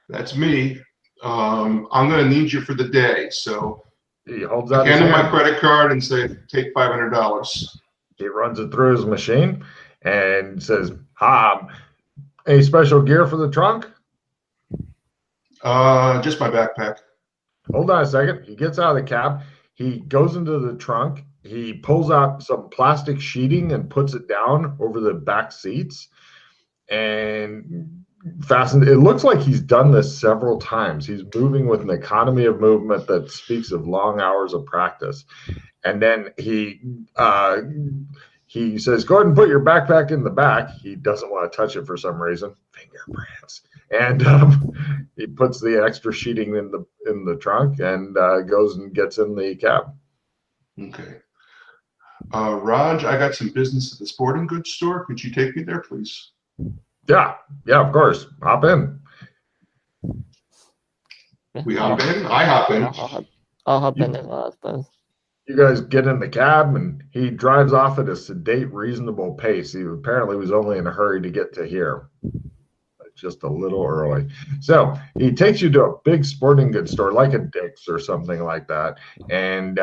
That's me. I'm going to need you for the day, so he holds out hand him my credit card and say, take $500. He runs it through his machine and says, any special gear for the trunk? Just my backpack. Hold on a second. He gets out of the cab. He goes into the trunk. He pulls out some plastic sheeting and puts it down over the back seats and fastened. It looks like he's done this several times. He's moving with an economy of movement that speaks of long hours of practice. And then he says, "Go ahead and put your backpack in the back." He doesn't want to touch it for some reason. Fingerprints. And he puts the extra sheeting in the trunk and goes and gets in the cab. Okay. Raj, I got some business at the sporting goods store. Could you take me there, please? Yeah, of course. Hop in. We hop in? I hop in. I'll hop in as well, I suppose. You guys get in the cab, and he drives off at a sedate, reasonable pace. He apparently was only in a hurry to get to here. Just a little early. So he takes you to a big sporting goods store, like a Dick's or something like that. And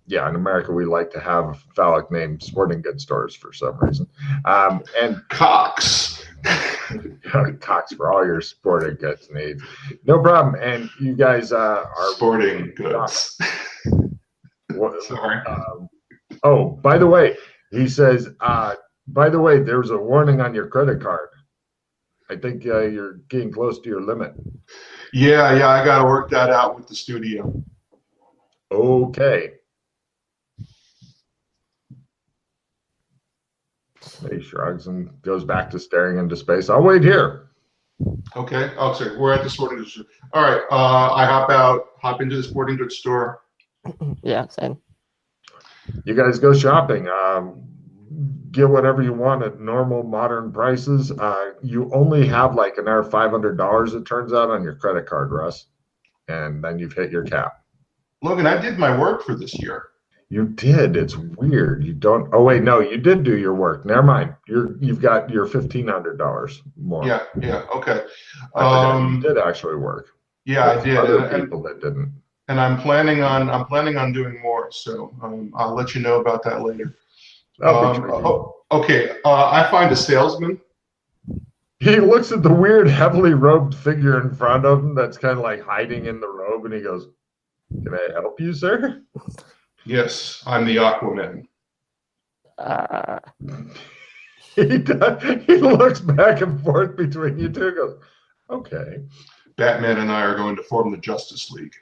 yeah, in America, we like to have phallic named sporting goods stores for some reason. And Cox. Cox for all your sporting goods needs. No problem. And you guys are sporting goods. Sorry. Oh, by the way, he says, by the way, there's a warning on your credit card. I think you're getting close to your limit. Yeah, I got to work that out with the studio. Okay. He shrugs and goes back to staring into space. I'll wait here. Okay. Oh, sorry. We're at the sporting goods store. All right. I hop into the sporting goods store. Yeah, same. You guys go shopping. Get whatever you want at normal modern prices. You only have like another $500, it turns out, on your credit card, Russ. And then you've hit your cap. Logan, I did my work for this year. You did. It's weird. You don't. Oh wait, no, you did do your work. Never mind. You've got your $1,500 more. Yeah. Okay. You did actually work. Yeah, I did. Other people that didn't. And I'm planning on doing more. So I'll let you know about that later. Okay. I find a salesman. He looks at the weird, heavily robed figure in front of him that's kind of like hiding in the robe, and he goes, "Can I help you, sir?" Yes, I'm the Aquaman. He looks back and forth between you two and goes, "Okay." Batman and I are going to form the Justice League.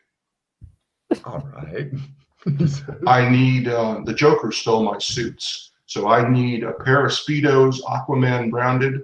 All right. I need, the Joker stole my suits. So I need a pair of Speedos, Aquaman branded.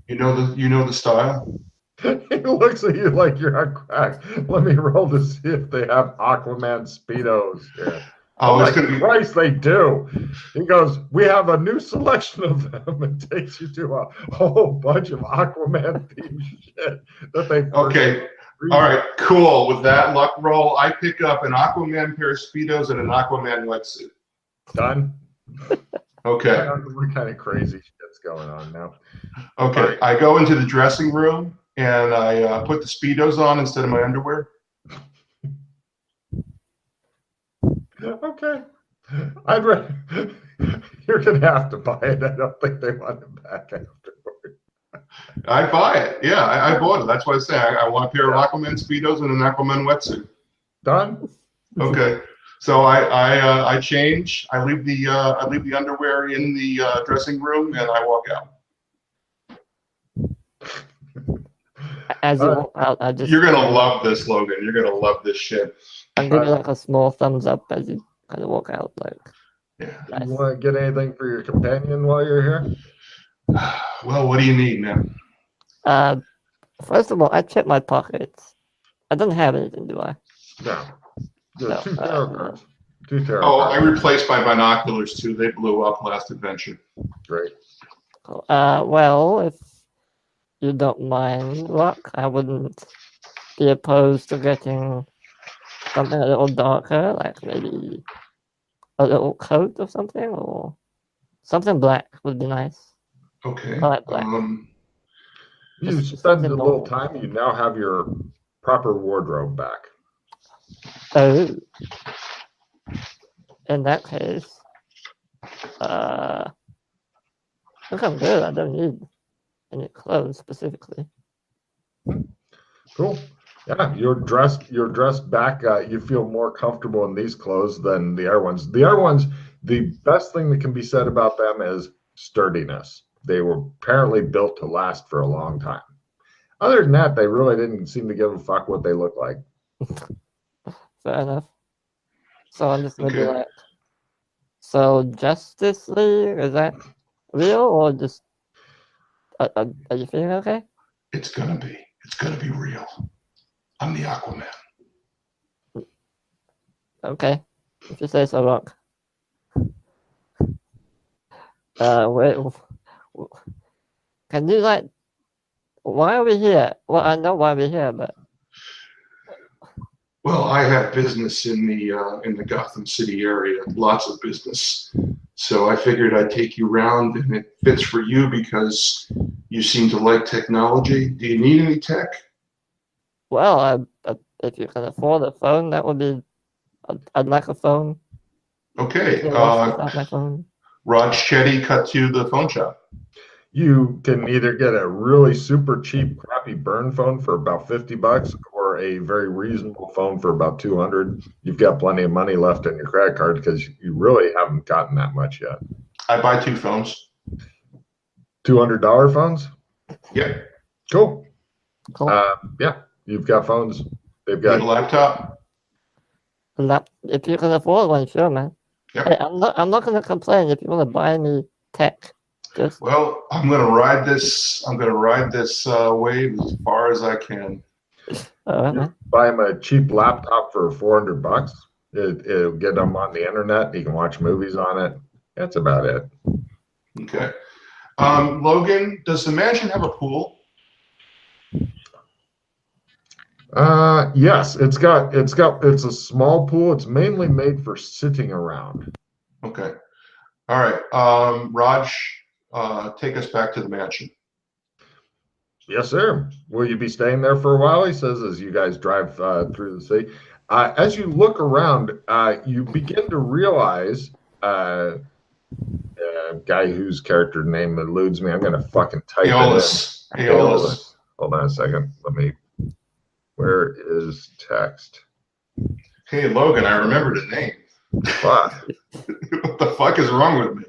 You know the style? He looks at you like you're on crack. Let me roll to see if they have Aquaman Speedos here. Oh my Christ, they do. He goes, "We have a new selection of them," and takes you to a whole bunch of Aquaman themed shit that they. Okay. All right, cool. With that luck roll, I pick up an Aquaman pair of Speedos and an Aquaman wetsuit. Done. Okay. What kind of crazy shit's going on now? Okay, right. I go into the dressing room and I put the Speedos on instead of my underwear. Okay. You're going to have to buy it. I don't think they want it back afterward. I buy it. Yeah, I bought it. That's why I say I want a pair of Aquaman Speedos and an Aquaman wetsuit. Done. Okay. So I change. I leave the underwear in the dressing room, and I walk out. As you walk out, I just You're gonna love this, Logan. You're gonna love this shit. I'm giving like a small thumbs up as you kind of walk out. Like, Yeah. nice. You want to get anything for your companion while you're here? Well, what do you need, man? First of all, I checked my pockets. I don't have anything, do I? No. The No, two tarot cards. Two tarot Oh, I cards. replaced my binoculars too. They blew up last adventure. Great. Cool. Well, if you don't mind, Rock, I wouldn't be opposed to getting something a little darker, like maybe a little coat or something, or something black would be nice. Okay. I like black. You Just spend something a little normal. time, you now have your proper wardrobe back. Oh. In that case, I think I'm good. I don't need any clothes specifically. Cool. Yeah, you're dressed back. You feel more comfortable in these clothes than the other ones. The other ones, the best thing that can be said about them is sturdiness. They were apparently built to last for a long time. Other than that, they really didn't seem to give a fuck what they look like. Fair enough. So I'm just gonna be Okay. like, so Justice League, is that real or just are you feeling okay? It's gonna be real. I'm the Aquaman. Okay, if you say so, Rock. Wait, can you like? Why are we here? Well, I know why we're here, but Well, I have business in the Gotham City area, lots of business. So I figured I'd take you around, and it fits for you because you seem to like technology. Do you need any tech? well, if you can afford a phone, that would be. I'd like a phone. Okay. Without my phone. Rod Shetty cut to the phone shop. You can either get a really super cheap, crappy burn phone for about $50 or a very reasonable phone for about 200. You've got plenty of money left in your credit card because you really haven't gotten that much yet. I buy 2 phones. $200 phones? Yep. Cool. Cool. Yeah, you've got phones. They've Need a got laptop. If you can afford one, sure, man. Yep. Hey, I'm not gonna complain if you want to buy me tech. Just Well, I'm gonna ride this wave as far as I can. man. buy him a cheap laptop for $400. It'll get him on the internet. He can watch movies on it. That's about it. Okay. Logan, does the mansion have a pool? Yes, it's a small pool. It's mainly made for sitting around. Okay. All right. Raj, take us back to the mansion. Yes, sir. Will you be staying there for a while? He says as you guys drive through the city. As you look around, you begin to realize a guy whose character name eludes me. I'm going to fucking type Aeolus. it in. Aeolus. Hold on a second. Where is text? Hey, Logan, I remembered a name. What? What the fuck is wrong with me?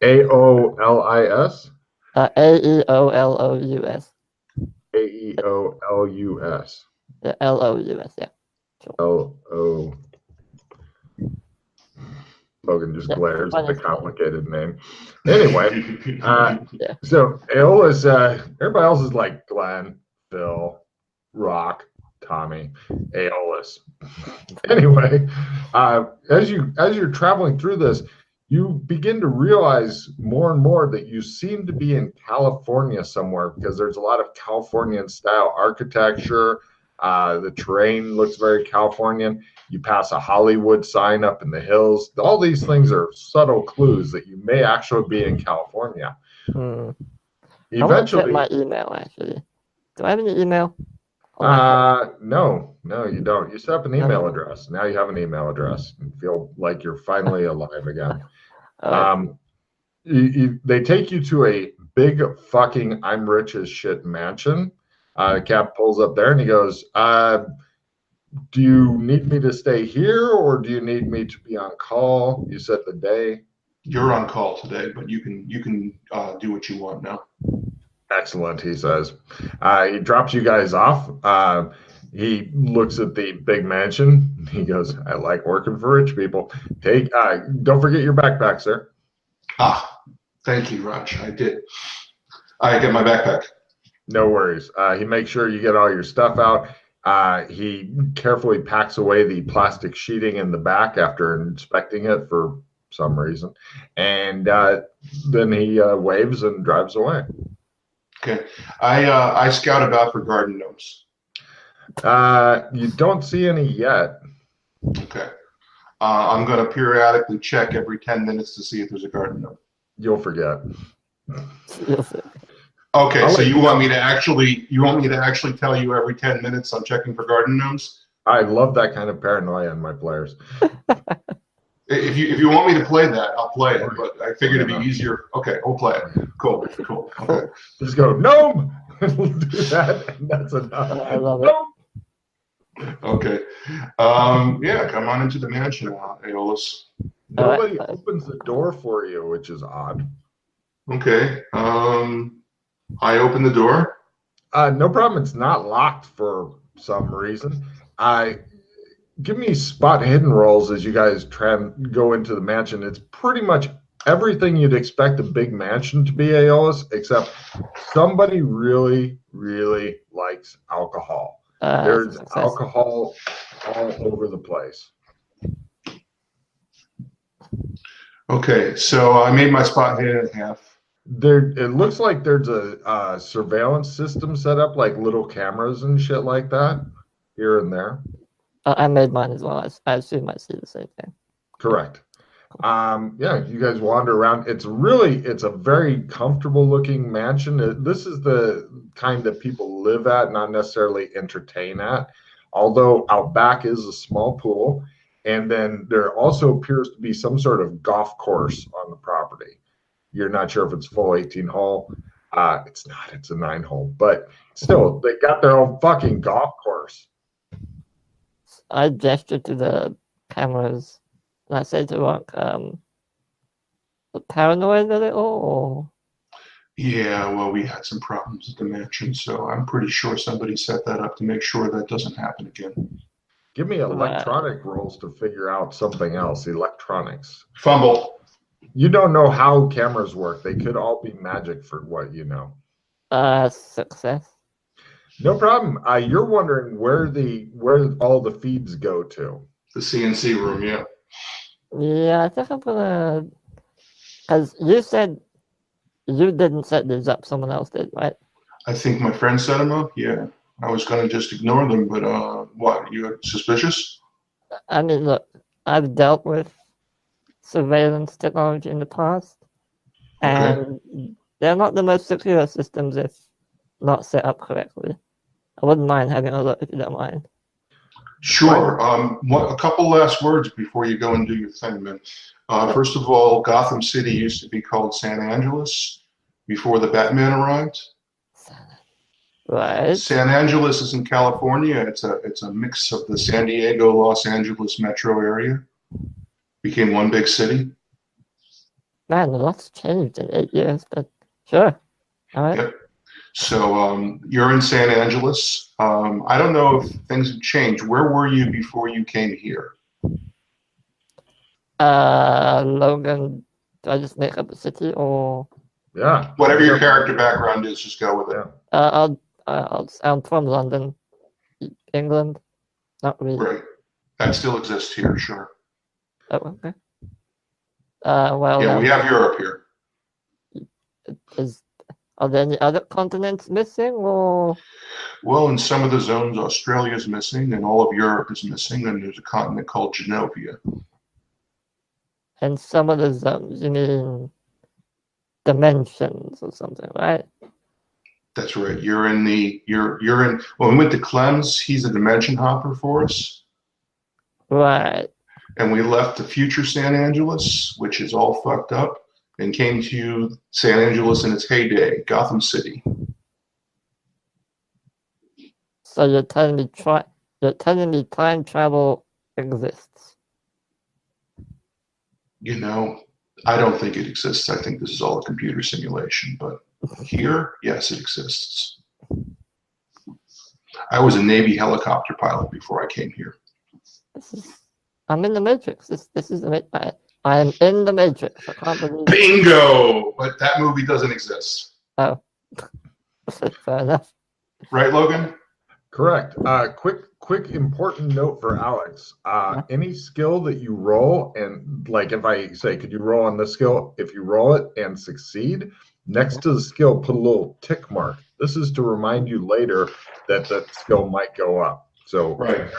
Aolis? Aeolous. Aeolus. Yeah, LOUS. Yeah. Lo. Logan just glares at the funny. complicated name. Anyway, Yeah. so Aeolus, everybody else is like Glenn, Phil, Rock, Tommy, Aeolus. Anyway, as you're traveling through this, you begin to realize more and more that you seem to be in California somewhere because there's a lot of Californian style architecture. The terrain looks very Californian. You pass a Hollywood sign up in the hills. All these things are subtle clues that you may actually be in California. I want to check Eventually, my email actually. Do I have any email? no, you don't. You set up an email address. Now you have an email address and feel like you're finally alive again. They take you to a big fucking I'm rich as shit mansion. Cap pulls up there and he goes, Do you need me to stay here, or do you need me to be on call? You said the day. You're on call today, but you can do what you want now. Excellent, he says. He drops you guys off. He looks at the big mansion. He goes, "I like working for rich people. Take, don't forget your backpack, sir." Ah, thank you, Raj. I did. I get my backpack. No worries. He makes sure you get all your stuff out. He carefully packs away the plastic sheeting in the back after inspecting it for some reason, and then he waves and drives away. Okay. I scout about for garden gnomes. You don't see any yet. Okay. I'm going to periodically check every 10 minutes to see if there's a garden gnome. You'll forget. Okay, so you want me to actually tell you every 10 minutes I'm checking for garden gnomes? I love that kind of paranoia in my players. If you want me to play that, I'll play it. But I figured it'd be easier. Okay, we'll play it. Cool. Okay. Just go gnome. We'll do that, and that's enough. I love it. Okay. Yeah, come on into the mansion, Aeolus. Nobody opens the door for you, which is odd. Okay. I open the door. No problem. It's not locked for some reason. Give me spot hidden rolls as you guys try and go into the mansion. It's pretty much everything you'd expect a big mansion to be, Aeolus, except somebody really, really likes alcohol. There's alcohol all over the place. Okay, so I made my spot hidden at half. It looks like there's a surveillance system set up, like little cameras and shit like that, here and there. I made mine as well. I assume I see the same thing. Correct. Yeah, you guys wander around. It's a very comfortable looking mansion. This is the kind that people live at, not necessarily entertain at. Although out back is a small pool, and then there also appears to be some sort of golf course on the property. You're not sure if it's full 18 hole. It's not. It's a 9 hole, but still, they got their own fucking golf course. I gestured to the cameras and I said to Rock, paranoid a little, or? Yeah, well, we had some problems at the mansion, so I'm pretty sure somebody set that up to make sure that doesn't happen again. Give me electronic rolls to figure out something else. Electronics. Fumble. You don't know how cameras work. They could all be magic for what you know. Success. No problem. You're wondering where all the feeds go to. The CNC room, yeah. Yeah, I think I'm gonna. Because you said you didn't set these up, someone else did, right? I think my friend set them up, yeah. I was going to just ignore them, but what, you're suspicious? I mean, look, I've dealt with surveillance technology in the past, and they're not the most secure systems if not set up correctly. I wouldn't mind having a look if you don't mind. Sure. A couple last words before you go and do your thing, man. First of all, Gotham City used to be called San Angeles before the Batman arrived. Right. San Angeles is in California. It's a mix of the San Diego, Los Angeles metro area. Became one big city. Man, a lot's changed in 8 years, but sure. All right. Yep. So you're in San Angeles. I don't know if things have changed. Where were you before you came here? Logan, do I just make up a city or? Yeah. Whatever your character background is, just go with it. I'm from London, England. Not really. Right. That still exists here, sure. Oh, okay. Well. Yeah, we have Europe here. Are there any other continents missing, or? Well, in some of the zones, Australia's missing, and all of Europe is missing, and there's a continent called Genovia. And some of the zones, you mean dimensions or something, right? That's right. You're in. When we went to Clem's, he's a dimension hopper for us. Right. And we left the future San Angeles, which is all fucked up, and came to San Angeles in its heyday, Gotham City. So you're telling me You're telling me time travel exists. You know, I don't think it exists. I think this is all a computer simulation. But here, yes, it exists. I was a Navy helicopter pilot before I came here. I'm in the Matrix. This is the I am in the Matrix. I can't believe it. Bingo! But that movie doesn't exist. Oh. Fair enough. Right, Logan? Correct. Quick important note for Alex. Yeah. Any skill that you roll, and like if I say, could you roll on this skill? If you roll it and succeed, next to the skill, put a little tick mark. This is to remind you later that the skill might go up. So Right.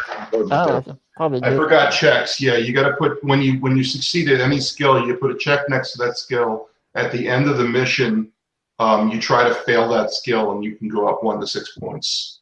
Probably I forgot checks. Yeah, you got to put when you succeed at any skill, you put a check next to that skill. At the end of the mission, you try to fail that skill, and you can go up 1 to 6 points.